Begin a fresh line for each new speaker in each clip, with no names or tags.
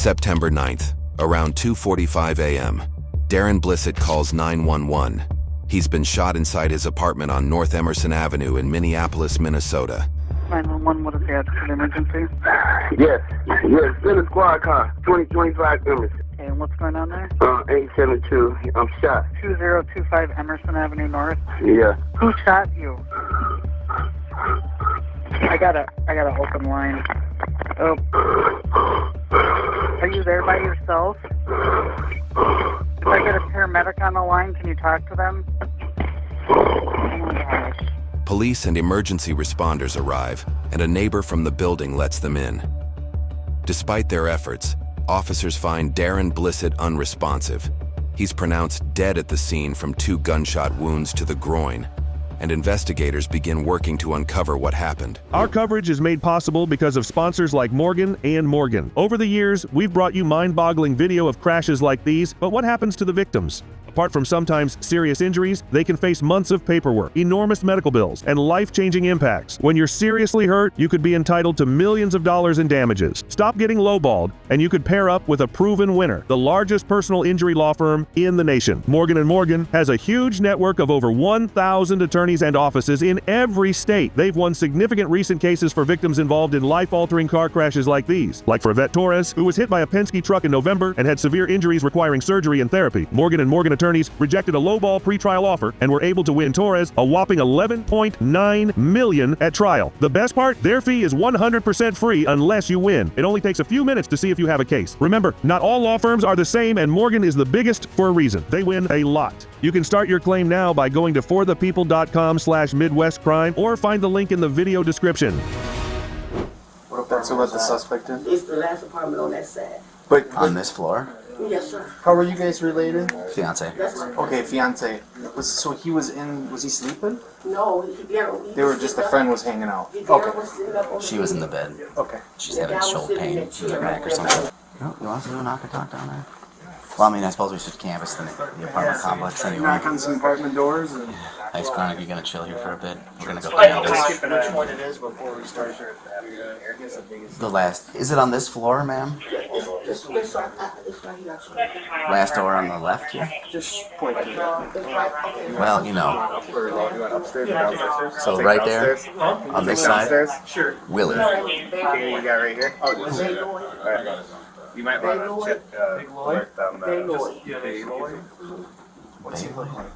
September 9th, around 2:45 a.m., Darren Blissett calls 911. He's been shot inside his apartment on North Emerson Avenue in Minneapolis, Minnesota.
911, what is the address of the emergency?
Yes, in the squad car, 2025 Emerson.
Okay, and what's going on there?
872, I'm shot.
2025 Emerson Avenue North.
Yeah.
Who shot you? I got a open line. Oh. Are you there by yourself? If I get a paramedic on the line, can you talk to them? Oh my gosh.
Police and emergency responders arrive, and a neighbor from the building lets them in. Despite their efforts, officers find Darren Blissett unresponsive. He's pronounced dead at the scene from 2 gunshot wounds to the groin, and investigators begin working to uncover what happened.
Our coverage is made possible because of sponsors like Morgan & Morgan. Over the years, we've brought you mind-boggling video of crashes like these, but what happens to the victims? Apart from sometimes serious injuries, they can face months of paperwork, enormous medical bills, and life-changing impacts. When you're seriously hurt, you could be entitled to millions of dollars in damages. Stop getting lowballed, and you could pair up with a proven winner, the largest personal injury law firm in the nation. Morgan & Morgan has a huge network of over 1,000 attorneys and offices in every state. They've won significant recent cases for victims involved in life-altering car crashes like these. Like for Yvette Torres, who was hit by a Penske truck in November and had severe injuries requiring surgery and therapy. Morgan & Morgan attorneys rejected a lowball pretrial offer and were able to win Torres a whopping $11.9 million at trial. The best part? Their fee is 100% free unless you win. It only takes a few minutes to see if you have a case. Remember, not all law firms are the same, and Morgan is the biggest for a reason. They win a lot. You can start your claim now by going to forthepeople.com/MidwestCrime or find the link in the video description.
What about to let the suspect in?
It's the last apartment on that side.
But
On this floor?
Yes, sir.
how were you guys related?
Fiance.
That's my
Okay, fiance. So he was in? Was he sleeping?
No,
They were just a friend was hanging out.
Okay.
She was in the bed.
Okay.
She's having shoulder pain in her neck or something. You want us to do a knock and talk down there? Well, I mean, I suppose we should canvass the apartment complex anyway.
Knock on some apartment doors. And...
Thanks, Chronic. You're gonna chill here for a bit. We're gonna go
Which one it is before we start?
the last. Is it on this floor, ma'am?
It's right here.
Last door on the left here?
Just point to it.
It's right, okay.
Well, you know.
Upstairs or downstairs?
So right there, on this side,
Sure.
Willie.
Okay, you got right here. Oh, this is it. You might want to check alert them.
Big Lloyd.
What's he look like?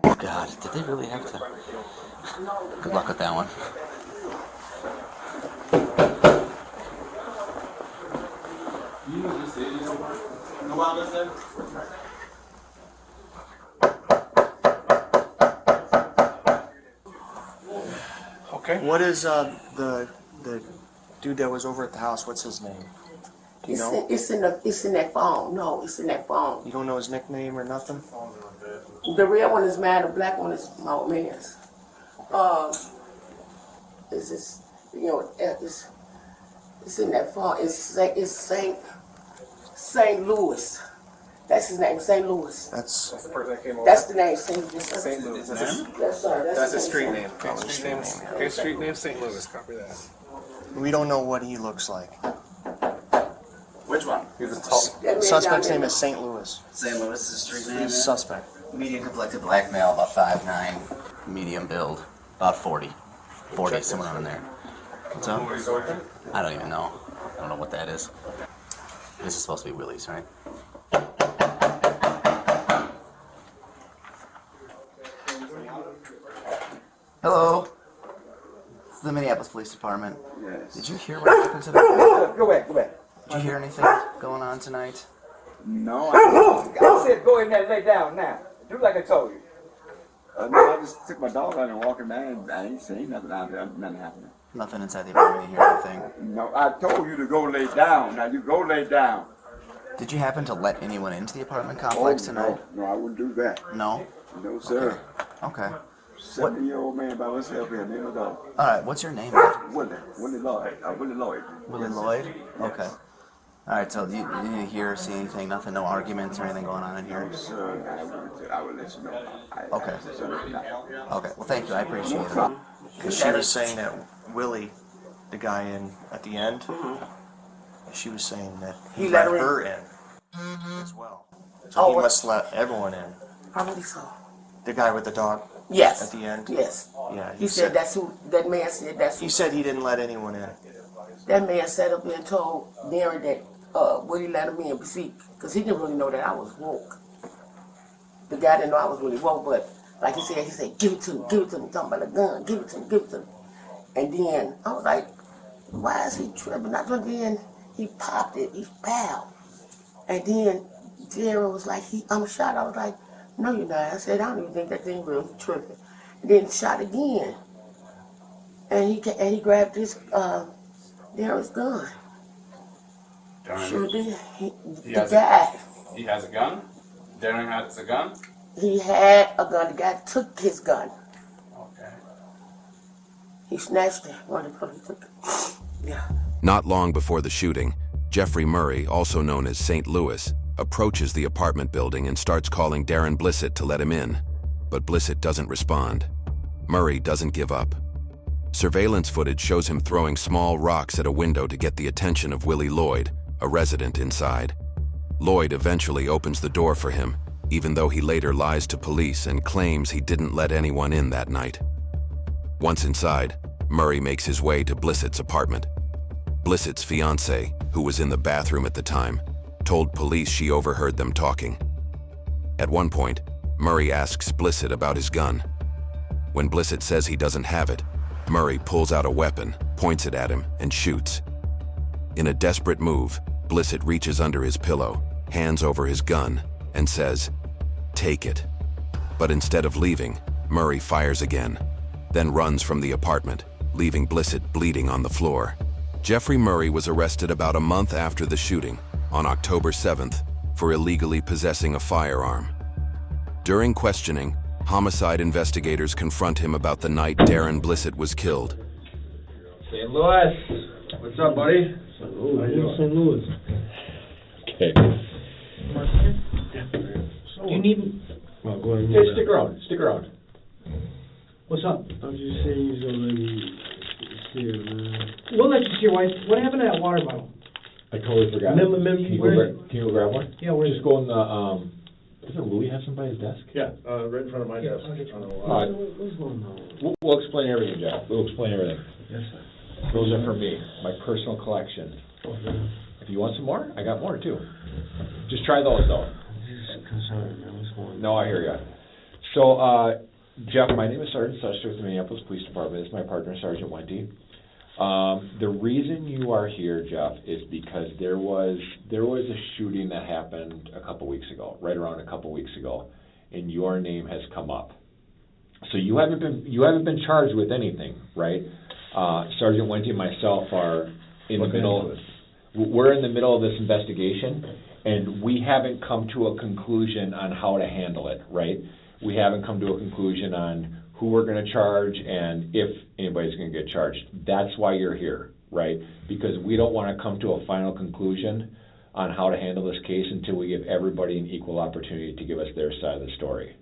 Oh God, did they really have to? Good luck with that one.
Okay. What is the dude that was over at the house? What's his name? Do you know?
It's in that phone. No, it's in that phone.
You don't know his nickname or nothing?
The red one is mine, the black one is my man's. It's just, it's in that phone. It's St. Louis. That's his name, St. Louis.
That's the person that came over.
That's the name, St. Louis.
St. Louis.
Yes, sir.
That's his street name.
Okay, street name St. Louis. Copy that.
We don't know what he looks like.
Which one? He's a tall.
That man
Suspect's
down
name
there.
is St. Louis.
St. Louis is the street name.
Suspect.
Medium complected black male, about 5'9", medium build, about 40, somewhere around there. What's up? I don't even know. I don't know what that is. This is supposed to be Willie's, right? Hello. It's the Minneapolis Police Department.
Yes.
Did you hear what happened today?
Go back.
Did you hear anything going on tonight?
No,
I said go in there and lay down now. Do like I told you.
no, I just took my dog out and walking back and I ain't seen nothing out there. Nothing happening.
Nothing inside the apartment, you hear anything?
No, I told you to go lay down. Now you go lay down.
Did you happen to let anyone into the apartment complex tonight?
No, I wouldn't do that.
No?
No, sir.
Okay.
70-year-old man by myself here, name of dog.
Alright, what's your name?
Willie Lloyd. Willie Lloyd.
Willie Lloyd? Okay. Alright, so you didn't hear or see anything, nothing, no arguments or anything going on in here?
No, sir. I will let you know.
Okay. Okay, well thank you, I appreciate it.
Because she was saying that Willie, the guy in at the end, She was saying that
He
he
let
let
her
her in as well. So he
what?
must let everyone in.
Probably so.
The guy with the dog
Yes.
at the end?
Yes.
Yeah.
He said that's who, that man said that's who.
He said he didn't let anyone in.
That man sat up there and told Darren that, would he let him in? See, because he didn't really know that I was woke. The guy didn't know I was really woke, but like he said, give it to me, talking about a gun, give it to me. And then I was like, why is he tripping? And then he popped it, he bowed. And then Darren was like, I'm shot. I was like, no, you're not. I said, I don't even think that thing real, he tripping. And then shot again. And he grabbed his, Darren's gun.
Darren,
Sure did.
he
The guy.
He has a gun? Darren has a gun?
He had a gun. The guy took his gun.
Okay.
He snatched it. He took it. Yeah.
Not long before the shooting, Jeffrey Murray, also known as St. Louis, approaches the apartment building and starts calling Darren Blissett to let him in. But Blissett doesn't respond. Murray doesn't give up. Surveillance footage shows him throwing small rocks at a window to get the attention of Willie Lloyd, a resident inside. Lloyd eventually opens the door for him, even though he later lies to police and claims he didn't let anyone in that night. Once inside, Murray makes his way to Blissett's apartment. Blissett's fiancée, who was in the bathroom at the time, told police she overheard them talking. At one point, Murray asks Blissett about his gun. When Blissett says he doesn't have it, Murray pulls out a weapon, points it at him, and shoots. In a desperate move, Blissett reaches under his pillow, hands over his gun, and says, "Take it." But instead of leaving, Murray fires again, then runs from the apartment, leaving Blissett bleeding on the floor. Jeffrey Murray was arrested about a month after the shooting, on October 7th, for illegally possessing a firearm. During questioning, homicide investigators confront him about the night Darren Blissett was killed.
St. Louis. What's up, buddy?
St. Louis.
Okay.
Do you need...
Oh, go ahead.
Hey, stick around. What's up?
I was just saying you gonna let me steer, man.
We'll let you see what happened to that water bottle?
I totally forgot.
Remember,
Can you go grab one?
Yeah, where's
Just go in the, doesn't Louis have some by his desk?
Yeah, right in front of my desk.
What's going on? We'll explain everything, Jeff. We'll explain everything.
Yes, sir.
Those are for me, my personal collection. If you want some more, I got more too. Just try those though.
I'm just concerned, man. What's going on?
No, I hear ya. So, Jeff, my name is Sergeant Suster with the Minneapolis Police Department. It's my partner, Sergeant Wendy. The reason you are here, Jeff, is because there was a shooting that happened a couple weeks ago, right around a couple weeks ago, and your name has come up. So you haven't been charged with anything, right? Sergeant Wendy and myself are in the middle. We're in the middle of this investigation, and we haven't come to a conclusion on how to handle it, right? We haven't come to a conclusion on who we're going to charge and if anybody's going to get charged. That's why you're here, right? Because we don't want to come to a final conclusion on how to handle this case until we give everybody an equal opportunity to give us their side of the story.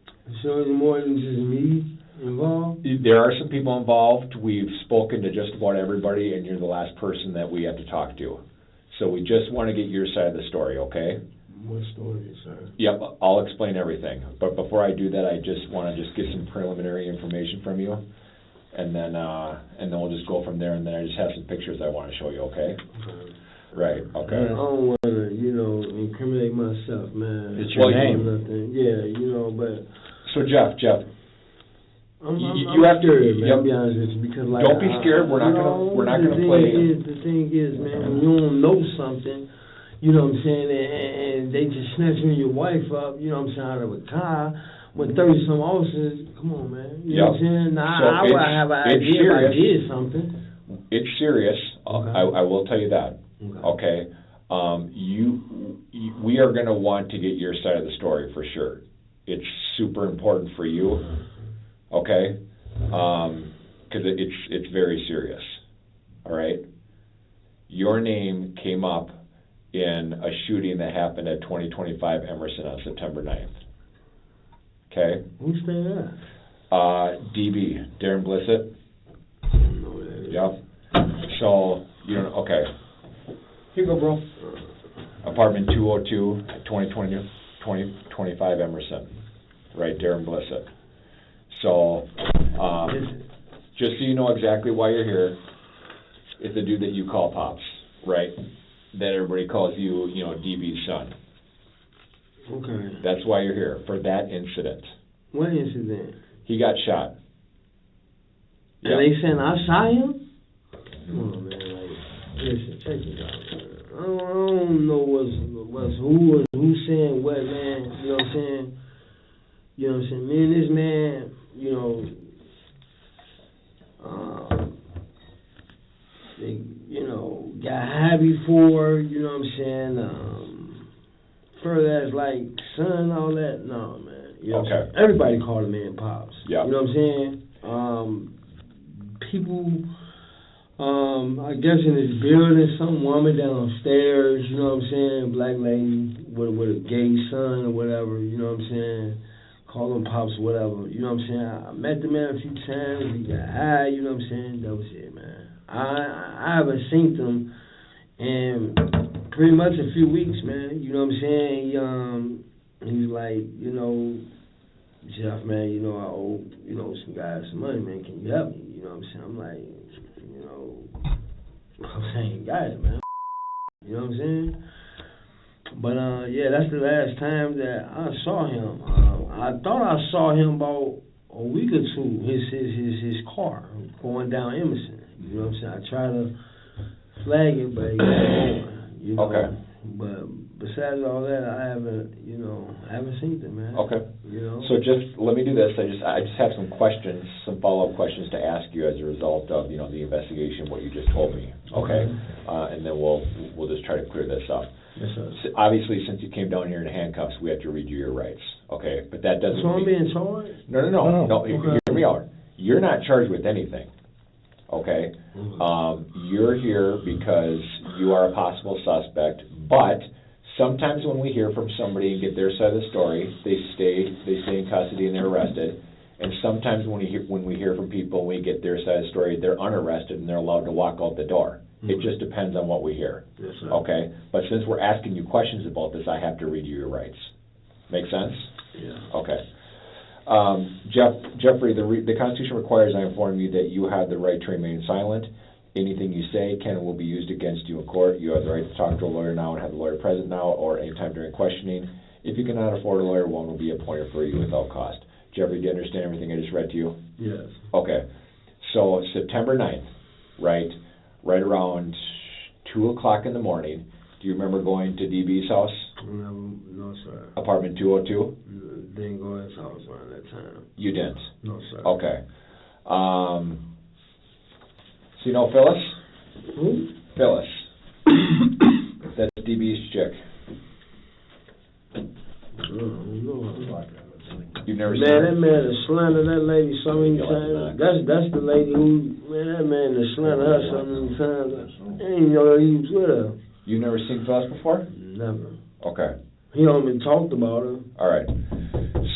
So it's more than just me involved?
There are some people involved. We've spoken to just about everybody, and you're the last person that we have to talk to. So we just want to get your side of the story, okay?
What story, sir?
Yep, I'll explain everything. But before I do that, I just want to get some preliminary information from you, and then we'll just go from there. And then I just have some pictures I want to show you. Okay? Right. Okay.
I don't want to, incriminate myself, man.
It's your name.
Nothing. Yeah, but.
So Jeff,
I'm
you have
scared,
to.
man.
Yep.
I'll be honest with you, because
don't be scared. We're not gonna play.
The thing is, man, when you don't know something. You know what I'm saying? And they just snatching your wife up, you know what I'm saying, out of a car with 30-some officers. Come on, man. You know what I'm saying? Now, I would have an idea if I did something.
It's serious.
Okay.
I will tell you that. Okay. We are going to want to get your side of the story for sure. It's super important for you. Okay? Because it's very serious. All right? Your name came up in a shooting that happened at 2025 Emerson on September 9th. Okay?
Who's that?
DB, Darren Blissett.
I don't know who that is.
Yep. So, okay. Here you go, bro. Apartment 202, 2025 Emerson. Right, Darren Blissett. So, just so you know exactly why you're here, it's the dude that you call Pops, right? That everybody calls you, you know, DB's son.
Okay.
That's why you're here, for that incident.
What incident?
He got shot.
And they saying I shot him? Come on, man. Like, listen, check it out, man. I don't know who's saying what, man. You know what I'm saying? You know what I'm saying? Me and this man, you know, they, you know, got high before. You know what I'm saying? Further as like son, all that. No, man. You know what I'm saying? Everybody called him man Pops.
Yeah.
You know what I'm saying? People, I guess in this building, some woman downstairs, you know what I'm saying, black lady with a gay son or whatever, you know what I'm saying, call him Pops or whatever, you know what I'm saying. I met the man a few times, he got high, you know what I'm saying, that was it, man. I haven't seen him in pretty much a few weeks, man, you know what I'm saying. He's like, you know, Jeff, man, you know, I owe, you know, some guys some money, man, can you help me? You know what I'm saying? I'm like, you know, I'm saying, guys, man, you know what I'm saying? But, yeah, that's the last time that I saw him. I thought I saw him about a week or two, his car going down Emerson. You know what I'm saying? I tried to flag it, but he got on, you know.
Okay.
But besides all that, I haven't seen them, man.
Okay.
You know.
So just let me do this. I just have some questions, some follow-up questions to ask you as a result of, you know, the investigation, what you just told me. Okay. And then we'll just try to clear this up.
Yes, sir.
So obviously, since you came down here in handcuffs, we have to read you your rights. Okay. But that doesn't.
So I'm being charged?
No.
Okay.
Hear me out. You're not charged with anything. Okay. You're here because you are a possible suspect, but sometimes when we hear from somebody and get their side of the story, they stay in custody and they're arrested. And sometimes when we hear from people and we get their side of the story, they're unarrested and they're allowed to walk out the door. It just depends on what we hear.
Yes, sir.
Okay? But since we're asking you questions about this, I have to read you your rights. Make sense?
Yeah.
Okay. Jeffrey, the Constitution requires I inform you that you have the right to remain silent. Anything you say can and will be used against you in court. You have the right to talk to a lawyer now and have the lawyer present now or anytime during questioning. If you cannot afford a lawyer, one will be appointed for you without cost. Jeffrey, do you understand everything I just read to you?
Yes.
Okay. So September 9th, right around 2 o'clock in the morning, do you remember going to DB's house?
No, sir.
Apartment 202?
Didn't go to his house around that time.
You didn't?
No, sir.
Okay. So you know Phyllis?
Who?
Phyllis. That's DB's chick. You've never seen her?
Man, that man has slandered that lady so many times. That's the lady who, man, that man has slandered her so many times. I didn't know he was with her.
You've never seen Phyllis before?
Never.
Okay.
He only talked about her.
All right.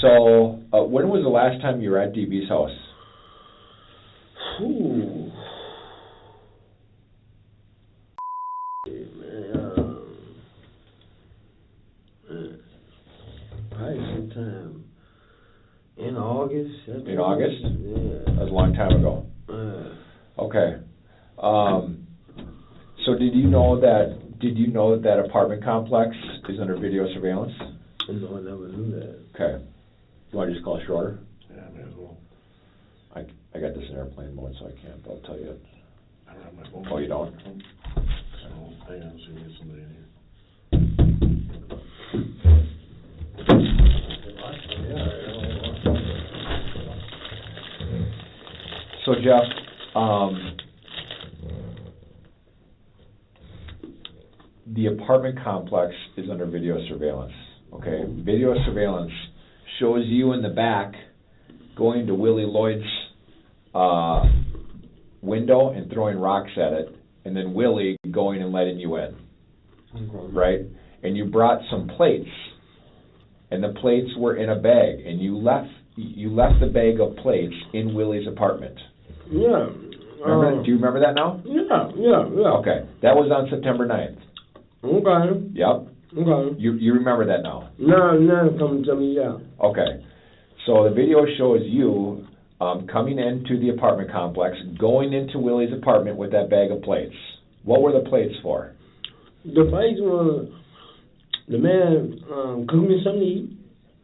So, when was the last time you were at DB's house?
Ooh. Probably sometime in August.
In August?
Yeah.
That was a long time ago. Okay. So did you know that apartment complex is under video surveillance?
No, I never knew that.
Okay. You want to just call it shorter?
Yeah, may as well.
I got this in airplane mode, so I can't. But I'll tell you.
I don't have my phone.
Oh, you don't?
So, hang on, see if there's somebody in here.
So, Jeff, the apartment complex is under video surveillance, okay? Video surveillance shows you in the back going to Willie Lloyd's window and throwing rocks at it, and then Willie going and letting you in, right? And you brought some plates, and the plates were in a bag, and you left the bag of plates in Willie's apartment.
Yeah.
Do you remember that now?
Yeah.
Okay. That was on September 9th.
Okay.
Yep.
Okay.
You remember that now?
Now it's coming to me, yeah.
Okay. So the video shows you coming into the apartment complex, going into Willie's apartment with that bag of plates. What were the plates for?
The plates were, the man cooked me something to eat,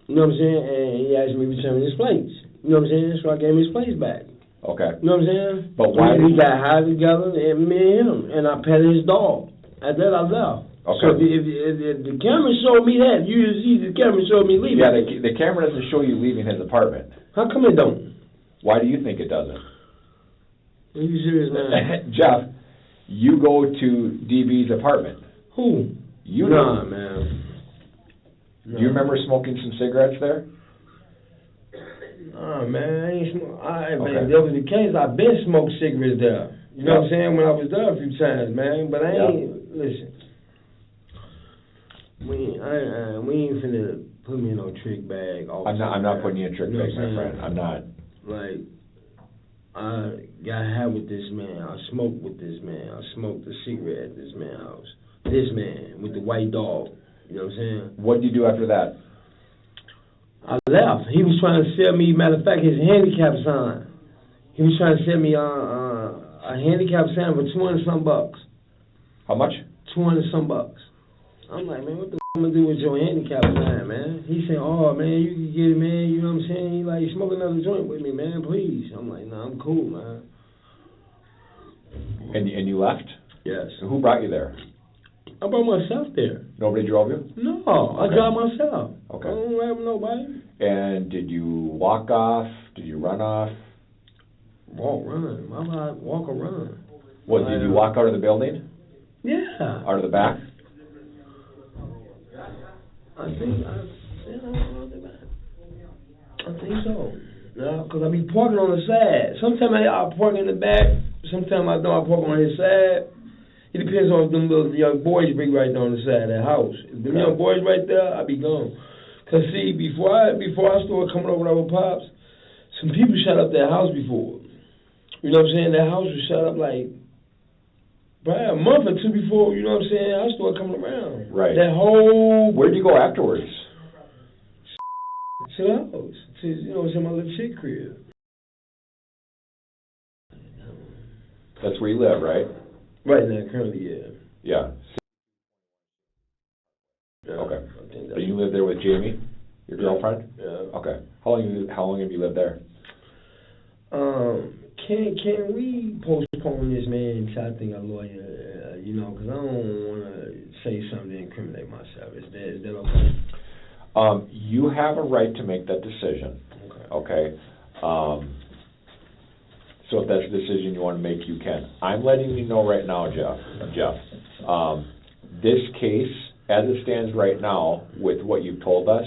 you know what I'm saying, and he asked me to return his plates. You know what I'm saying? So I gave him his plates back.
Okay.
You know what I'm saying?
But why
we got high together, and me and him, and I petted his dog. After that, I left.
Okay.
So if the camera showed me that, you just see the camera showed me leaving.
Yeah, the camera doesn't show you leaving his apartment.
How come it don't?
Why do you think it doesn't?
Are you serious, man?
Jeff, you go to DB's apartment.
Who?
You
Nah,
do.
man.
Do you remember smoking some cigarettes there?
Nah, man, I ain't smoke.
Okay.
If that was the case, I've been smoked cigarettes there. You know what I'm saying? When I was there a few times, man. But I ain't, listen. We ain't finna put me in no trick bag.
I'm not putting you in a trick bag, my friend. I'm not.
Like, I got high with this man. I smoked with this man. I smoked a cigarette at this man's house. This man with the white dog. You know what I'm saying?
What did you do after that?
I left. He was trying to sell me, matter of fact, his handicap sign. He was trying to sell me a handicap sign for $200-some bucks.
How much?
$200-some bucks. I'm like, man, what the I'm gonna do with your handicap sign, man? He said, oh, man, you can get it, man. You know what I'm saying? He like, smoke another joint with me, man, please. I'm like, nah, I'm cool, man.
And you left?
Yes.
And who brought you there?
I brought myself there.
Nobody drove you?
No,
Okay.
I drive myself.
Okay.
I don't ride with nobody.
And did you walk off? Did you run off?
Run. I ride, walk or run.
What, did you walk out of the building?
Yeah.
Out of the back?
I think so. Yeah, because I be parking on the side. Sometimes I park in the back. Sometimes I know I park on his side. It depends on if them little young boys be right there on the side of that house. If them young boys right there, I be gone. Cause see, before I started coming over there with Pops, some people shut up that house before. You know what I'm saying? That house was shut up like probably a month or two before, you know what I'm saying, I started coming around.
Right.
That whole...
Where'd you go afterwards?
To the house. To, you know what I'm saying, my little chick crib.
That's where you live, right?
Right now, currently, yeah.
Yeah. Okay. So you live there with Jamie, your girlfriend?
Yeah.
Okay. How long have you lived there?
Can we postpone this, man, until I think a lawyer, you know, because I don't want to say something to incriminate myself. Is that okay?
You have a right to make that decision. Okay. So if that's a decision you want to make, you can. I'm letting you know right now, Jeff. This case, as it stands right now, with what you've told us,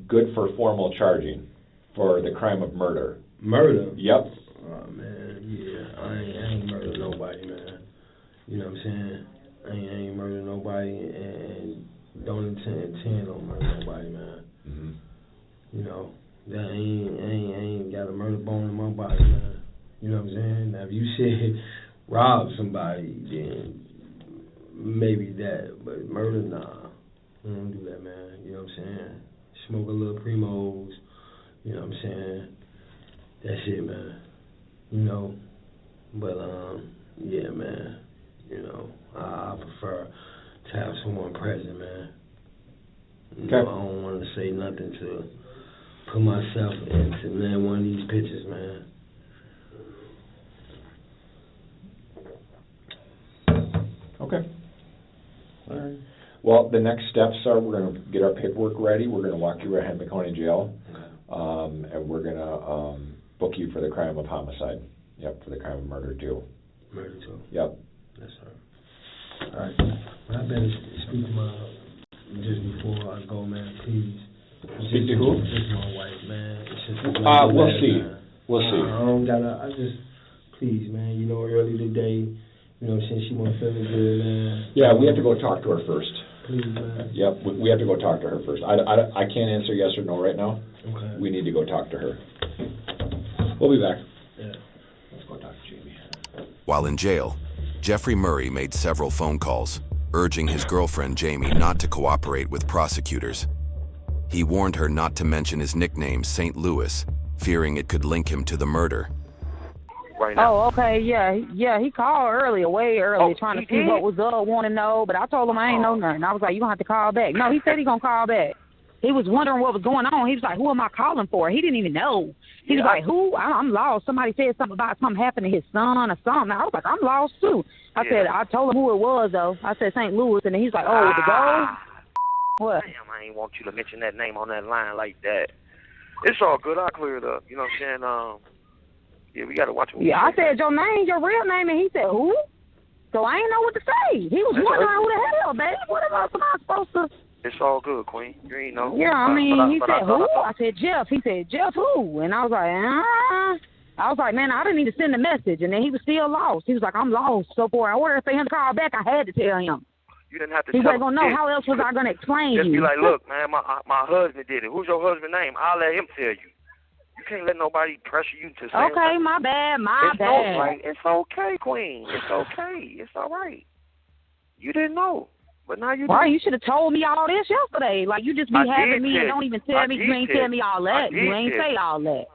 good for formal charging for the crime of murder.
Murder?
Yep.
Oh, man, yeah. I ain't murdered nobody, man. You know what I'm saying? I ain't murdered nobody and don't intend on murder nobody, man.
Mm-hmm.
You know, that I ain't got a murder bone in my body, man. You know what I'm saying? Now, if you said rob somebody, then maybe that. But murder, nah. I don't do that, man. You know what I'm saying? Smoke a little Primos. You know what I'm saying? That's it, man. You know? But, yeah, man. You know, I prefer to have someone present, man. You know, I don't want to say nothing to put myself into, man, one of these pictures, man.
Okay. All right. Well, the next steps are we're going to get our paperwork ready. We're going to walk you to Henry County Jail, and we're going to book you for the crime of homicide. Yep, for the crime of murder, too.
Murder, too?
Yep.
Yes, sir. All right. Well, I better speak to my, just before I go, man, please.
Speak to who?
Just my wife, man. It's just
we'll see. We'll see.
I don't gotta, I just, please, man, you know, early today, you know what I'm saying, she wasn't feeling good, man.
Yeah, we have to go talk to her first.
Please, man.
Yep, we have to go talk to her first. I can't answer yes or no right now.
Okay.
We need to go talk to her. We'll be back.
Yeah.
Let's go talk to Jamie.
While in jail, Jeffrey Murray made several phone calls, urging his girlfriend Jamie not to cooperate with prosecutors. He warned her not to mention his nickname St. Louis, fearing it could link him to the murder.
Right now.
Oh, okay, yeah, he called earlier, way earlier, trying to see what was up, want to know, but I told him I ain't know nothing. I was like, you gonna have to call back. No, he said he gonna call back. He was wondering what was going on. He was like, who am I calling for? He didn't even know. He was like, who? I'm lost. Somebody said something about something happened to his son or something. I was like, I'm lost too. I said, I told him who it was though. I said St. Louis, and then he's like, oh, the goal? What?
Damn, I ain't want you to mention that name on that line like that. It's all good. I'll clear it up. You know what I'm saying? Yeah, we got to watch what we
I
say.
said your name, your real name, and he said, who? So I ain't know what to say. He was wondering who the hell, babe. What am I supposed to?
It's all good, Queen. You ain't know.
Yeah, I mean, he said, who? I said, Jeff. He said, Jeff who? And I was like, I was like, man, I didn't need to send a message. And then he was still lost. He was like, I'm lost. So for in order for him to call back, I had to tell him.
You didn't have to
he
tell
wasn't going to know. How else was I going to explain
Just
you?
be like, look, man, my husband did it. Who's your husband's name? I'll let him tell you. You can't let nobody pressure you to say
okay, my bad, my bad.
No, right? It's okay, Queen. It's okay. It's all right. You didn't know. But now you
you should have told me all this yesterday. Like, you just be having me and don't even tell me. You ain't tell me all that. You ain't say all that.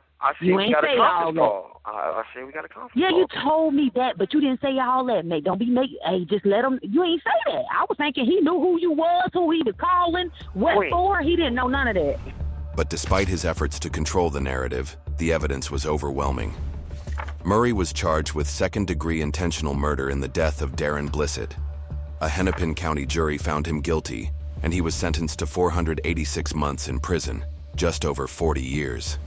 You ain't say all that.
I said we got a conference
yeah,
call.
you told me that, but you didn't say all that, mate. Don't be hey, just let him. You ain't say that. I was thinking he knew who you was, who he was calling, what for. He didn't know none of that.
But despite his efforts to control the narrative, the evidence was overwhelming. Murray was charged with second-degree intentional murder in the death of Darren Blissett. A Hennepin County jury found him guilty, and he was sentenced to 486 months in prison, just over 40 years.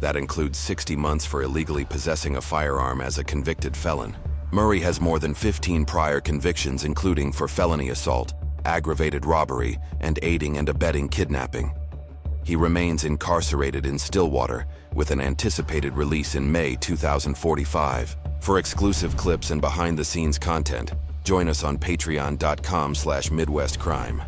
That includes 60 months for illegally possessing a firearm as a convicted felon. Murray has more than 15 prior convictions, including for felony assault, aggravated robbery, and aiding and abetting kidnapping. He remains incarcerated in Stillwater with an anticipated release in May 2045. For exclusive clips and behind-the-scenes content, join us on patreon.com/MidwestCrime.